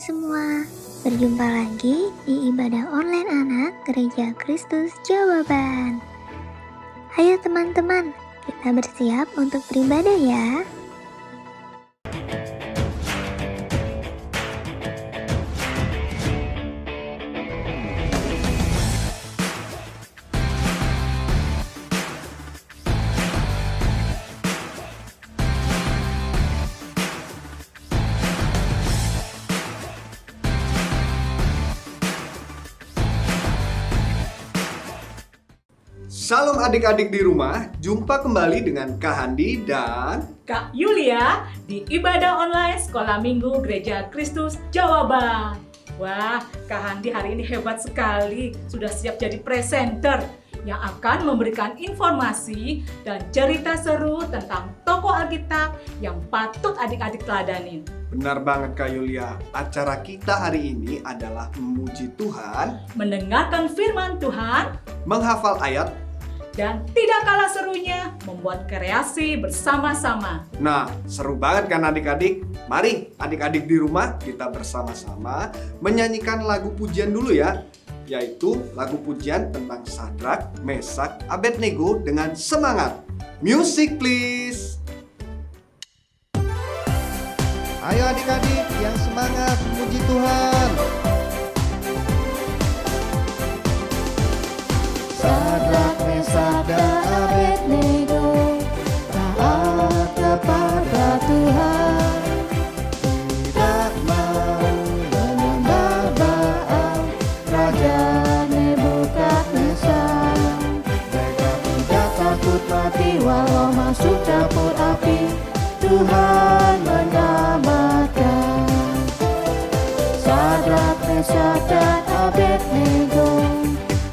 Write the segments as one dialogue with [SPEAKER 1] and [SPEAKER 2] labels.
[SPEAKER 1] semua, berjumpa lagi di ibadah online anak Gereja Kristus Jawaban. Ayo teman-teman, kita bersiap untuk beribadah ya.
[SPEAKER 2] Salam adik-adik di rumah, jumpa kembali dengan Kak Handi dan
[SPEAKER 3] Kak Yulia di ibadah online Sekolah Minggu Gereja Kristus Jawaban. Wah, Kak Handi hari ini hebat sekali, sudah siap jadi presenter yang akan memberikan informasi dan cerita seru tentang tokoh Alkitab yang patut adik-adik teladanin.
[SPEAKER 2] benar banget Kak Yulia, acara kita hari ini adalah memuji Tuhan,
[SPEAKER 3] Mendengarkan firman Tuhan,
[SPEAKER 2] menghafal ayat.
[SPEAKER 3] dan tidak kalah serunya membuat kreasi bersama-sama.
[SPEAKER 2] Nah, seru banget kan adik-adik? Mari adik-adik di rumah kita bersama-sama menyanyikan lagu pujian dulu ya, yaitu lagu pujian tentang Sadrak, Mesak, Abednego dengan semangat. Music please. Ayo adik-adik yang semangat memuji Tuhan.
[SPEAKER 4] Sadrak, Mesak, dan Abednego taat kepada Tuhan, tidak mau menyembah Baal, Raja Nebukadnezar. Mereka tidak takut mati walau masuk dapur api, Tuhan menyelamatkan. Sadrak, Mesak, dan Abednego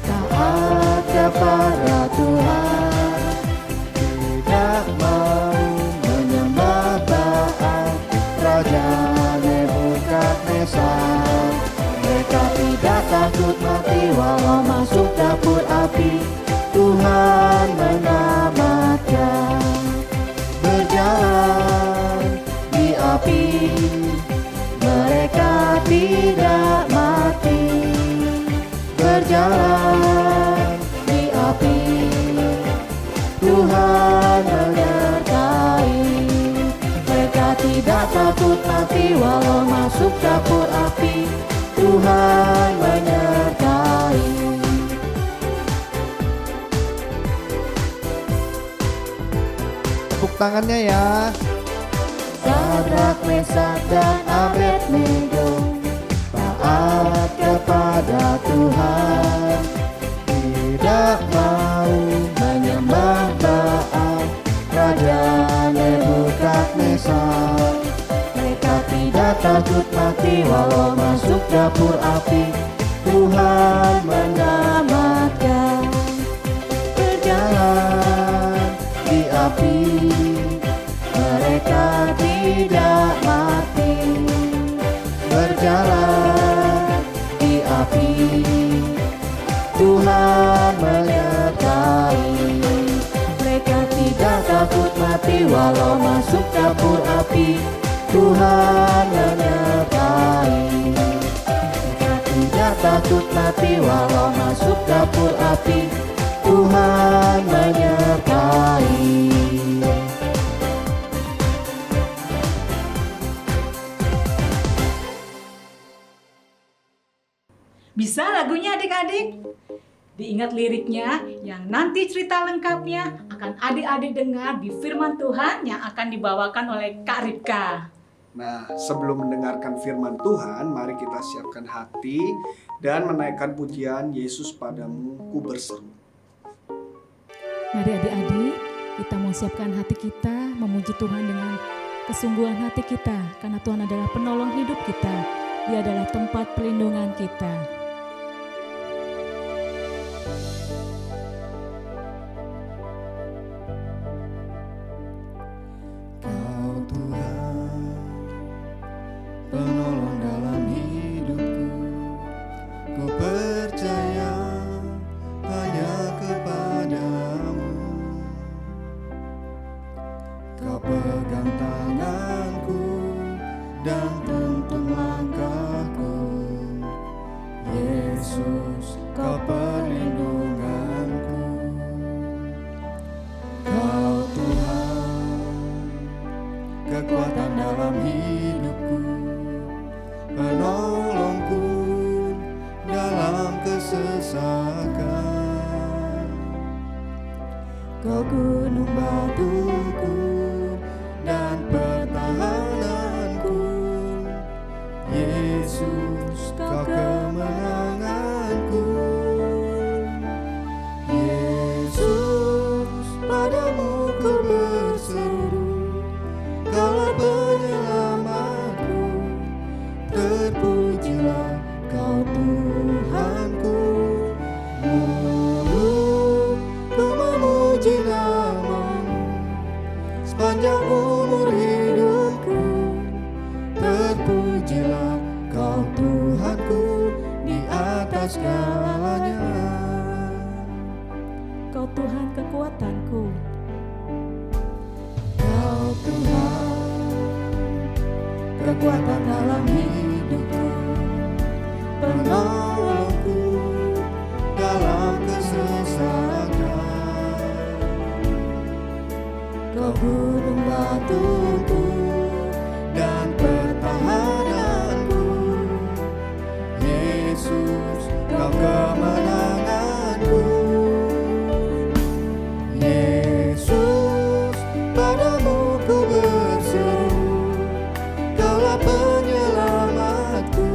[SPEAKER 4] taat kepada Tuhan, tidak mau menyembah Baal, Raja Nebukadnezar. Mereka tidak takut mati walau masuk dapur api, Tuhan menyelamatkan. Berjalan di api, mereka tidak mati. Berjalan di api, Tuhan menyertai. Mereka tidak takut mati walau masuk dapur api, Tuhan menyertai.
[SPEAKER 2] Tepuk tangannya ya.
[SPEAKER 4] Sadrak, Mesak, dan Abednego taat kepada Tuhan, tidak mau menyembah Baal, Raja Nebukadnezar. Mereka tidak takut mati walau masuk dapur api, Tuhan menyelamatkan. Berjalan di api, mereka tidak mati. Berjalan di api, Tuhan menyertai. Mereka tidak takut mati walau masuk dapur api, Tuhan menyertai. Mereka tidak takut mati walau masuk dapur api, Tuhan menyertai.
[SPEAKER 3] Bisa lagunya adik-adik? Diingat liriknya yang nanti cerita lengkapnya akan adik-adik dengar di firman Tuhan yang akan dibawakan oleh Kak Ripka.
[SPEAKER 2] Nah, sebelum mendengarkan firman Tuhan, mari kita siapkan hati dan menaikkan pujian Yesus padamu ku berseru.
[SPEAKER 5] Mari adik-adik, kita mau siapkan hati kita memuji Tuhan dengan kesungguhan hati kita, karena Tuhan adalah penolong hidup kita. Dia adalah tempat perlindungan kita.
[SPEAKER 4] Kau Tuhan, penolong dalam hidupku. Ku percaya hanya kepadamu. Kau pegang tanganku dan tuntun langkahku. dalam hidupku, penolongku dalam kesesakan. Kau gunung batuku dan pertahananku, Yesus, kau kemenanganku. Yesus, padamu ku berseru, Kaulah penyelamatku. Terpujilah Kau Tuhanku. Mulutku memuji nama-Mu sepanjang umur hidupku. Terpujilah Kau Tuhanku di atas segalanya.
[SPEAKER 5] Kau Tuhan kekuatanku,
[SPEAKER 4] Kau Tuhan, kekuatan dalam hidupku, penolongku dalam kesesakan. Kau gunung batuku dan pertahananku, Yesus, Kau kemenanganku. Yesus, padamu ku berseru, Kaulah penyelamatku.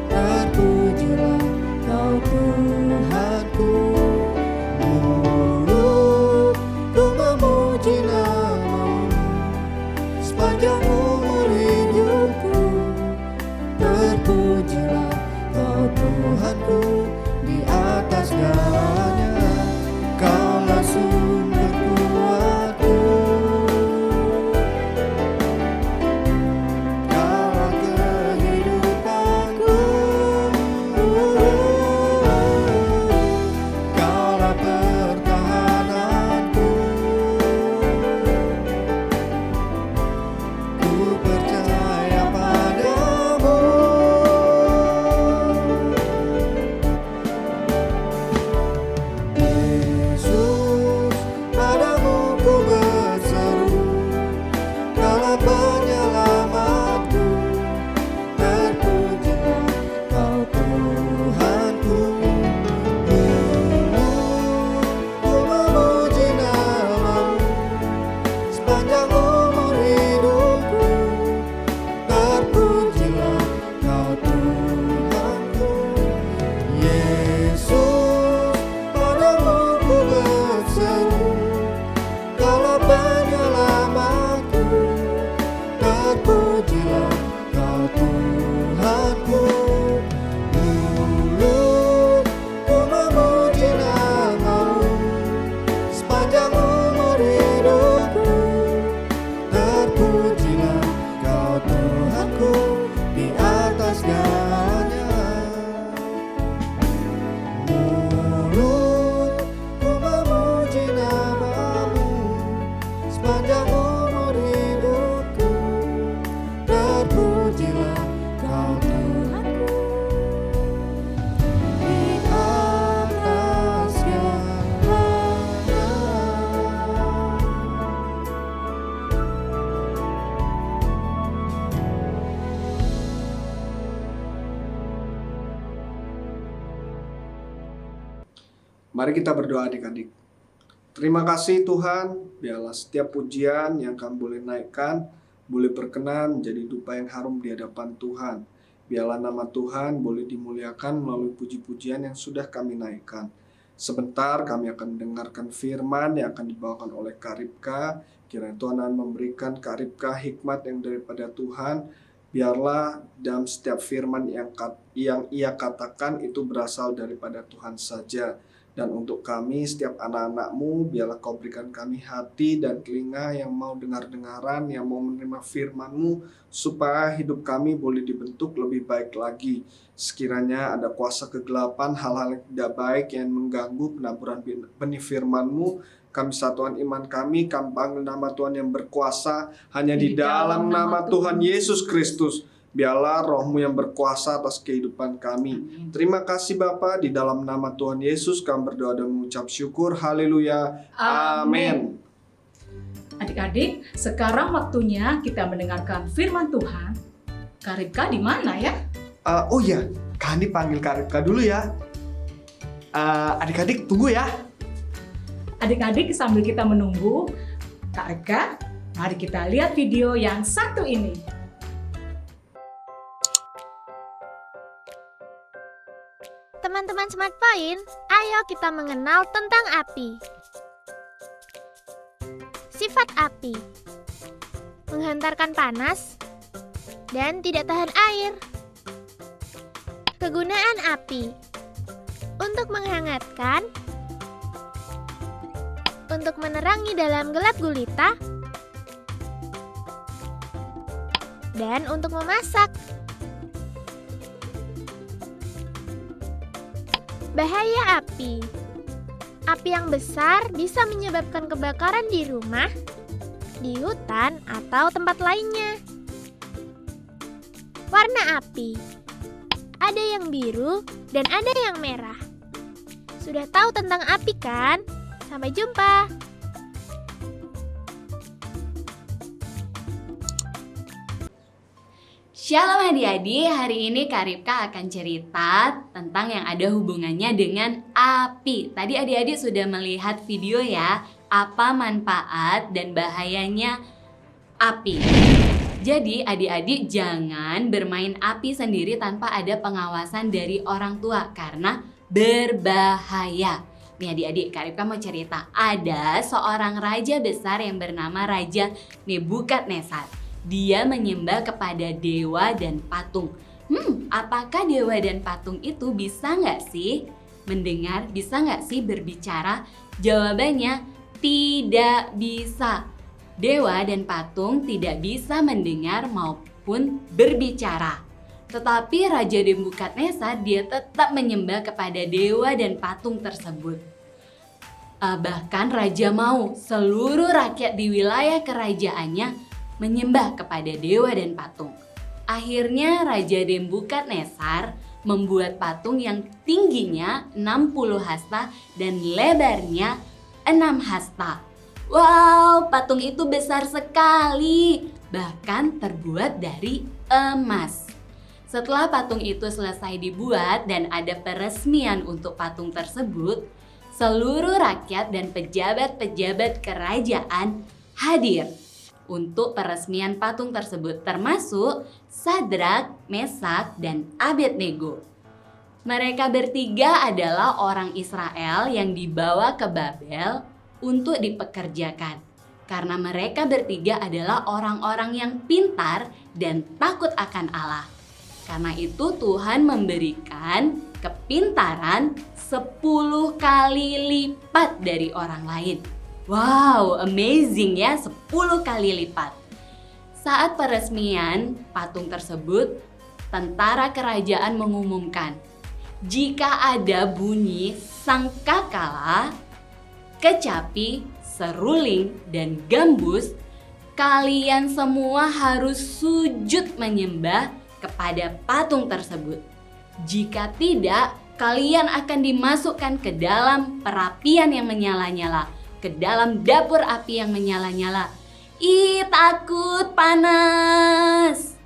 [SPEAKER 4] Terpujilah Kau Tuhanku. Mulutku memuji nama-Mu sepanjang umur hidupku. Terpujilah Kau Tuhanku di atas segalanya. Kaulah sumber kuatku, Kaulah kehidupanku, Kaulah pertahananku. Ku percaya padamu. Yesus, padamu ku berseru, Kaulah penyelamatku. Terpujilah Kau Tuhanku. Mulutku memuji nama-Mu sepanjang umur hidupku. Terpujilah Kau Tuhanku. Yesus, padamu ku berseru, Kaulah penyelamatku. Terpujilah Kau Tuhanku. Mulutku memuji nama-Mu sepanjang umur hidupku. Terpujilah Kau Tuhanku di atas segalanya. Mulutku memuji nama-Mu sepanjang umur hidupku. Terpujilah Kau Tuhanku di atas segalanya.
[SPEAKER 2] Mari kita berdoa adik-adik. Terima kasih Tuhan, biarlah setiap pujian yang kami boleh naikkan, boleh berkenan menjadi dupa yang harum di hadapan Tuhan. Biarlah nama Tuhan boleh dimuliakan melalui puji-pujian yang sudah kami naikkan. Sebentar kami akan mendengarkan firman yang akan dibawakan oleh Kak Ripka. Kiranya Tuhan akan memberikan Kak Ripka hikmat yang daripada Tuhan. Biarlah dalam setiap firman yang ia katakan itu berasal daripada Tuhan saja. Dan untuk kami, setiap anak-anak-Mu, biarlah Kau berikan kami hati dan telinga yang mau dengar-dengaran, yang mau menerima firman-Mu, supaya hidup kami boleh dibentuk lebih baik lagi. Sekiranya ada kuasa kegelapan, hal-hal yang tidak baik yang mengganggu penaburan benih firman-Mu, kami satuan iman kami panggil nama Tuhan yang berkuasa, hanya di dalam nama Tuhan Yesus Kristus. Biarlah Roh-Mu yang berkuasa atas kehidupan kami. Terima kasih Bapa, di dalam nama Tuhan Yesus kami berdoa dan mengucap syukur. Haleluya. Amin.
[SPEAKER 3] Adik-adik, sekarang waktunya kita mendengarkan firman Tuhan. Kak Ripka di mana ya?
[SPEAKER 2] Oh iya, Kak Andi panggil Kak Ripka dulu ya. Adik-adik tunggu ya.
[SPEAKER 3] Adik-adik, sambil kita menunggu Kak Ripka, mari kita lihat video yang satu ini.
[SPEAKER 6] Teman-teman Smart Point, ayo kita mengenal tentang api. Sifat api: menghantarkan panas dan tidak tahan air. Kegunaan api: untuk menghangatkan, untuk menerangi dalam gelap gulita, dan untuk memasak. Bahaya api: api yang besar bisa menyebabkan kebakaran di rumah, di hutan, atau tempat lainnya. Warna api: ada yang biru dan ada yang merah. Sudah tahu tentang api kan? Sampai jumpa!
[SPEAKER 7] Shalom adik-adik, hari ini Kak Ripka akan cerita tentang yang ada hubungannya dengan api. Tadi adik-adik sudah melihat video ya, apa manfaat dan bahayanya api. Jadi adik-adik jangan bermain api sendiri tanpa ada pengawasan dari orang tua karena berbahaya. Nih adik-adik, Kak Ripka mau cerita, ada seorang raja besar yang bernama Raja Nebukadnezar. Dia menyembah kepada dewa dan patung. Apakah dewa dan patung itu bisa nggak sih mendengar? Bisa nggak sih berbicara? Jawabannya tidak bisa. Dewa dan patung tidak bisa mendengar maupun berbicara. Tetapi Raja Nebukadnezar dia tetap menyembah kepada dewa dan patung tersebut. Bahkan raja mau seluruh rakyat di wilayah kerajaannya menyembah kepada dewa dan patung. Akhirnya Raja Nebukadnezar membuat patung yang tingginya 60 hasta dan lebarnya 6 hasta. Wow, patung itu besar sekali, bahkan terbuat dari emas. Setelah patung itu selesai dibuat dan ada peresmian untuk patung tersebut, seluruh rakyat dan pejabat-pejabat kerajaan hadir untuk peresmian patung tersebut, termasuk Sadrak, Mesak, dan Abednego. Mereka bertiga adalah orang Israel yang dibawa ke Babel untuk dipekerjakan. Karena mereka bertiga adalah orang-orang yang pintar dan takut akan Allah. Karena itu Tuhan memberikan kepintaran 10 kali lipat dari orang lain. Wow, amazing ya, 10 kali lipat. Saat peresmian patung tersebut, tentara kerajaan mengumumkan, jika ada bunyi sangkakala, kecapi, seruling, dan gambus, kalian semua harus sujud menyembah kepada patung tersebut. Jika tidak, kalian akan dimasukkan ke dalam perapian yang menyala-nyala, ke dalam dapur api yang menyala-nyala. Ih, takut, panas.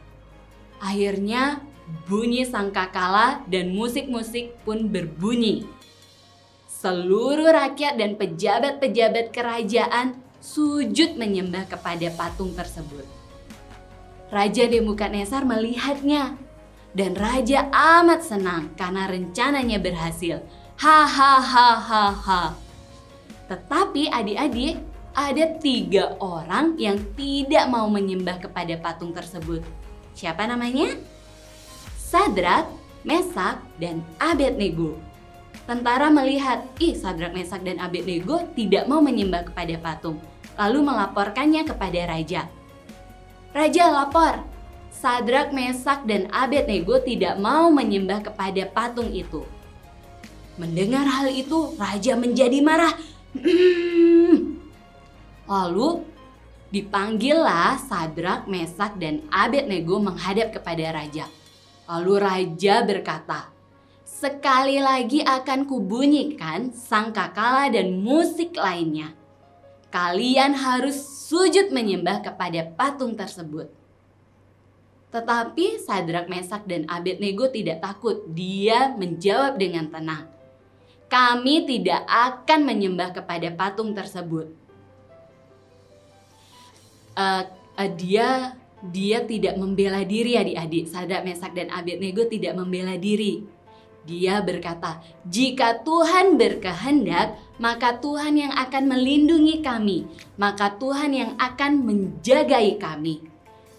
[SPEAKER 7] Akhirnya bunyi sangkakala dan musik-musik pun berbunyi. Seluruh rakyat dan pejabat-pejabat kerajaan sujud menyembah kepada patung tersebut. Raja Nebukadnezar melihatnya dan raja amat senang karena rencananya berhasil. Hahaha. Tetapi adik-adik, ada 3 orang yang tidak mau menyembah kepada patung tersebut. Siapa namanya? Sadrak, Mesak, dan Abednego. Tentara melihat, Sadrak, Mesak, dan Abednego tidak mau menyembah kepada patung. Lalu melaporkannya kepada raja. Raja lapor, Sadrak, Mesak, dan Abednego tidak mau menyembah kepada patung itu. Mendengar hal itu, raja menjadi marah. Lalu dipanggillah Sadrak, Mesak, dan Abednego menghadap kepada raja. Lalu raja berkata, sekali lagi akan kubunyikan sangkakala dan musik lainnya. Kalian harus sujud menyembah kepada patung tersebut. Tetapi Sadrak, Mesak, dan Abednego tidak takut. Dia menjawab dengan tenang, kami tidak akan menyembah kepada patung tersebut. Dia tidak membela diri, adik-adik. Sadrak, Mesak, dan Abednego tidak membela diri. Dia berkata, jika Tuhan berkehendak, maka Tuhan yang akan melindungi kami. Maka Tuhan yang akan menjagai kami.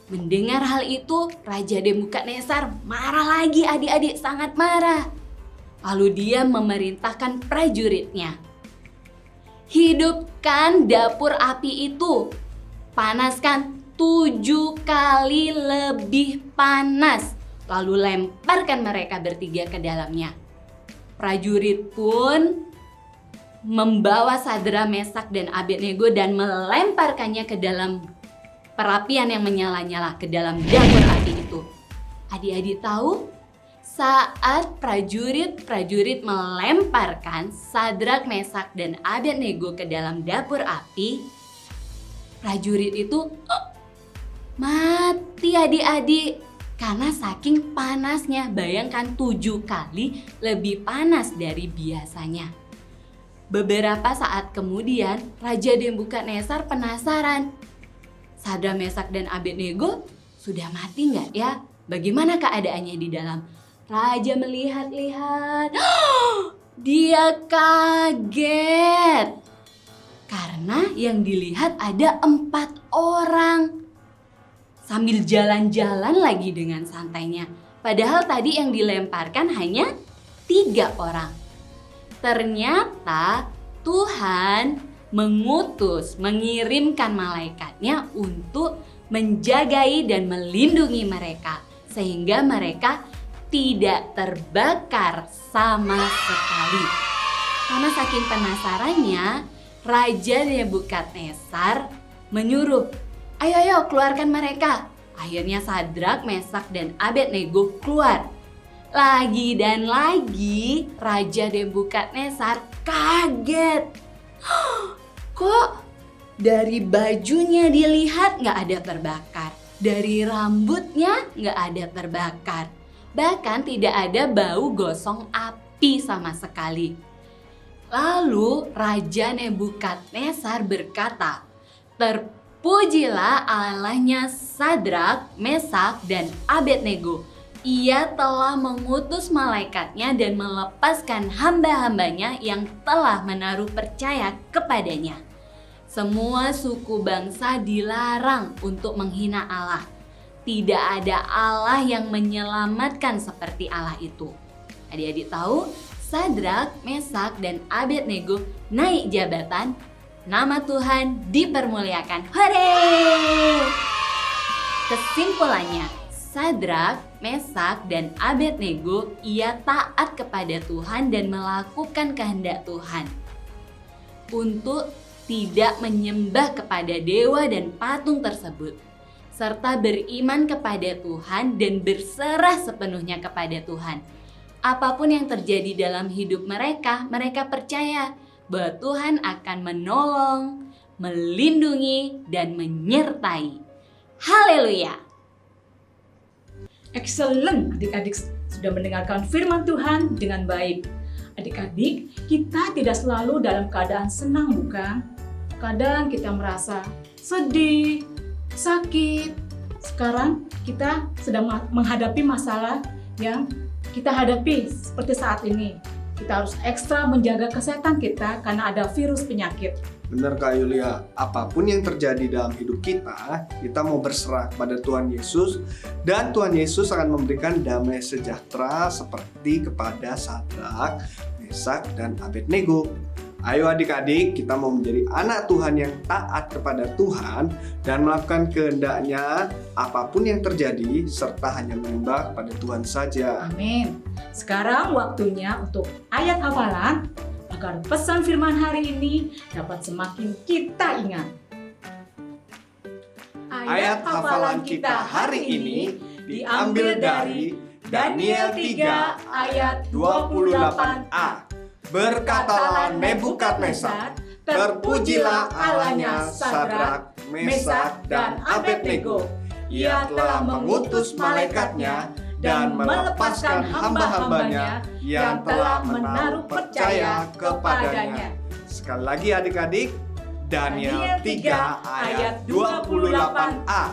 [SPEAKER 7] Mendengar hal itu, Raja Nebukadnezar marah lagi, adik-adik, sangat marah. Lalu dia memerintahkan prajuritnya, hidupkan dapur api itu. Panaskan 7 kali lebih panas. Lalu lemparkan mereka bertiga ke dalamnya. Prajurit pun membawa Sadrak, Mesak, dan Abednego dan melemparkannya ke dalam perapian yang menyala-nyala, ke dalam dapur api itu. Adik-adik tahu, saat prajurit melemparkan Sadrak, Mesak, dan Abednego ke dalam dapur api, prajurit itu mati, adik-adik. Karena saking panasnya, bayangkan 7 kali lebih panas dari biasanya. Beberapa saat kemudian, Raja Nebukadnezar penasaran. Sadrak, Mesak, dan Abednego sudah mati nggak ya? Bagaimana keadaannya di dalam? Raja melihat-lihat. Dia kaget. Karena yang dilihat ada 4 orang. Sambil jalan-jalan lagi dengan santainya. Padahal tadi yang dilemparkan hanya 3 orang. Ternyata Tuhan mengirimkan malaikatnya untuk menjagai dan melindungi mereka. Sehingga mereka tidak terbakar sama sekali. Karena saking penasarannya, Raja Nebukadnezar menyuruh, ayo keluarkan mereka. Akhirnya Sadrak, Mesak, dan Abednego keluar. Lagi dan lagi Raja Nebukadnezar kaget. Kok dari bajunya dilihat nggak ada terbakar, dari rambutnya nggak ada terbakar, bahkan tidak ada bau gosong api sama sekali. Lalu Raja Nebukadnezar berkata, terpujilah Allahnya Sadrak, Mesak, dan Abednego. Ia telah mengutus malaikatnya dan melepaskan hamba-hambanya yang telah menaruh percaya kepadanya. Semua suku bangsa dilarang untuk menghina Allah. Tidak ada Allah yang menyelamatkan seperti Allah itu. Adik-adik tahu, Sadrak, Mesak, dan Abednego naik jabatan. Nama Tuhan dipermuliakan. Hore! Kesimpulannya, Sadrak, Mesak, dan Abednego ia taat kepada Tuhan dan melakukan kehendak Tuhan untuk tidak menyembah kepada dewa dan patung tersebut, serta beriman kepada Tuhan dan berserah sepenuhnya kepada Tuhan. Apapun yang terjadi dalam hidup mereka, mereka percaya bahwa Tuhan akan menolong, melindungi, dan menyertai. Haleluya!
[SPEAKER 3] Excellent, adik-adik sudah mendengarkan firman Tuhan dengan baik. Adik-adik, kita tidak selalu dalam keadaan senang, bukan? Kadang kita merasa sedih, sakit. Sekarang kita sedang menghadapi masalah yang kita hadapi seperti saat ini. Kita harus ekstra menjaga kesehatan kita karena ada virus penyakit.
[SPEAKER 2] Benar Kak Yulia, apapun yang terjadi dalam hidup kita mau berserah pada Tuhan Yesus, dan Tuhan Yesus akan memberikan damai sejahtera seperti kepada Sadrak, Mesak, dan Abednego. Ayo adik-adik, kita mau menjadi anak Tuhan yang taat kepada Tuhan dan melakukan kehendak-Nya apapun yang terjadi, serta hanya menyembah kepada Tuhan saja.
[SPEAKER 3] Amin. Sekarang waktunya untuk ayat hafalan agar pesan firman hari ini dapat semakin kita ingat.
[SPEAKER 2] Ayat hafalan kita hari ini diambil dari Daniel 3 ayat 28a. Berkatalah Nebukadnezar, Terpujilah Allahnya Sadrak, Mesak, dan Abednego. Ia telah mengutus malaikatnya dan melepaskan hamba-hambanya yang telah menaruh percaya kepadanya. Sekali lagi adik-adik, Daniel 3 ayat 28a.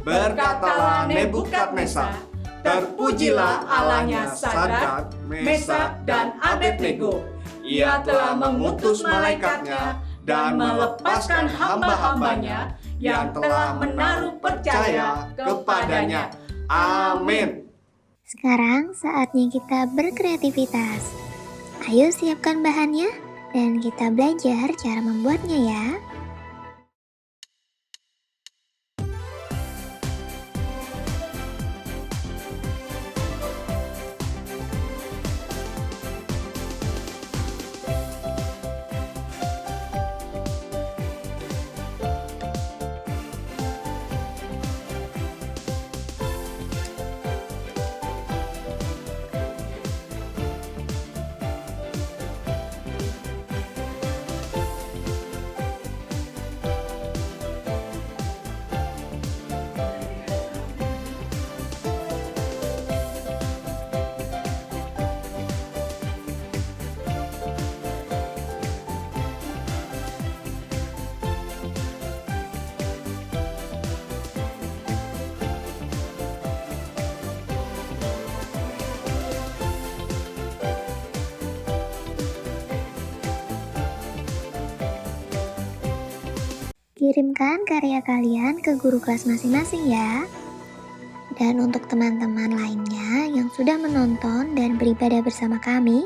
[SPEAKER 2] Berkatalah Nebukadnezar, terpujilah Allahnya Sadrak, Mesak, dan Abednego. Ia telah mengutus malaikatnya dan melepaskan hamba-hambanya yang telah menaruh percaya kepadanya. Amin.
[SPEAKER 1] Sekarang saatnya kita berkreativitas. Ayo siapkan bahannya dan kita belajar cara membuatnya ya. Kirimkan karya kalian ke guru kelas masing-masing ya. Dan untuk teman-teman lainnya yang sudah menonton dan beribadah bersama kami,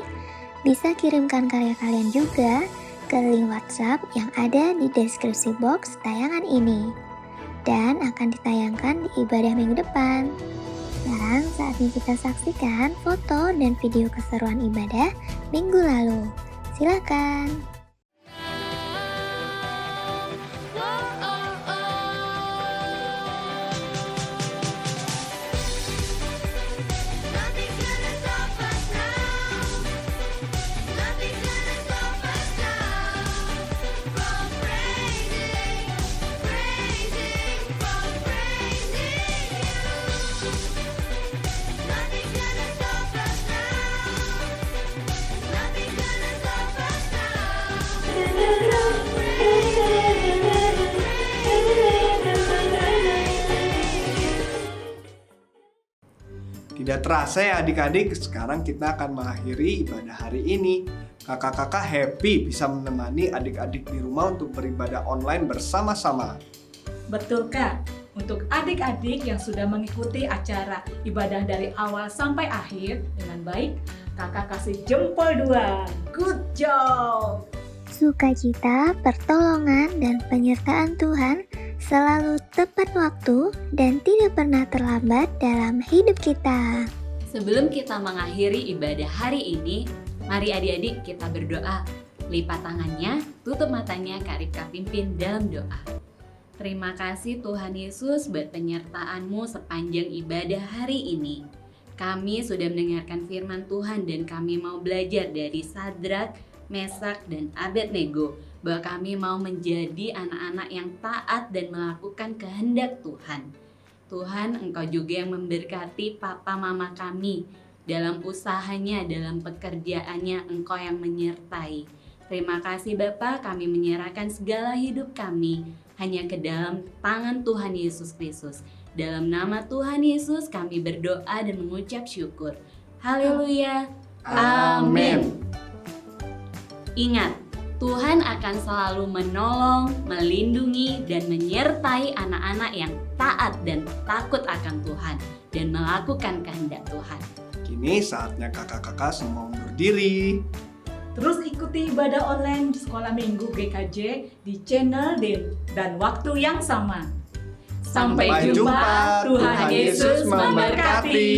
[SPEAKER 1] bisa kirimkan karya kalian juga ke link WhatsApp yang ada di deskripsi box tayangan ini. Dan akan ditayangkan di ibadah minggu depan. Sekarang saatnya kita saksikan foto dan video keseruan ibadah minggu lalu. Silakan.
[SPEAKER 2] Tidak terasa ya adik-adik, sekarang kita akan mengakhiri ibadah hari ini. Kakak-kakak happy bisa menemani adik-adik di rumah untuk beribadah online bersama-sama.
[SPEAKER 3] Betul Kak, untuk adik-adik yang sudah mengikuti acara ibadah dari awal sampai akhir dengan baik, kakak kasih jempol 2. Good job!
[SPEAKER 1] Sukacita, pertolongan, dan penyertaan Tuhan selalu tepat waktu dan tidak pernah terlambat dalam hidup kita.
[SPEAKER 7] Sebelum kita mengakhiri ibadah hari ini, mari adik-adik kita berdoa. Lipat tangannya, tutup matanya, Kak Ripka pimpin dalam doa. Terima kasih Tuhan Yesus buat penyertaan-Mu sepanjang ibadah hari ini. Kami sudah mendengarkan firman Tuhan dan kami mau belajar dari Sadrak, Mesak, dan Abednego bahwa kami mau menjadi anak-anak yang taat dan melakukan kehendak Tuhan. Tuhan, Engkau juga yang memberkati papa mama kami dalam usahanya, dalam pekerjaannya, Engkau yang menyertai. Terima kasih Bapa, kami menyerahkan segala hidup kami hanya ke dalam tangan Tuhan Yesus Kristus. Dalam nama Tuhan Yesus kami berdoa dan mengucap syukur. Haleluya. Amin. Ingat, Tuhan akan selalu menolong, melindungi, dan menyertai anak-anak yang taat dan takut akan Tuhan dan melakukan kehendak Tuhan.
[SPEAKER 2] Kini saatnya kakak-kakak semua undur diri.
[SPEAKER 3] Terus ikuti ibadah online di Sekolah Minggu GKJ di channel dan waktu yang sama. Sampai jumpa, Tuhan Yesus memberkati.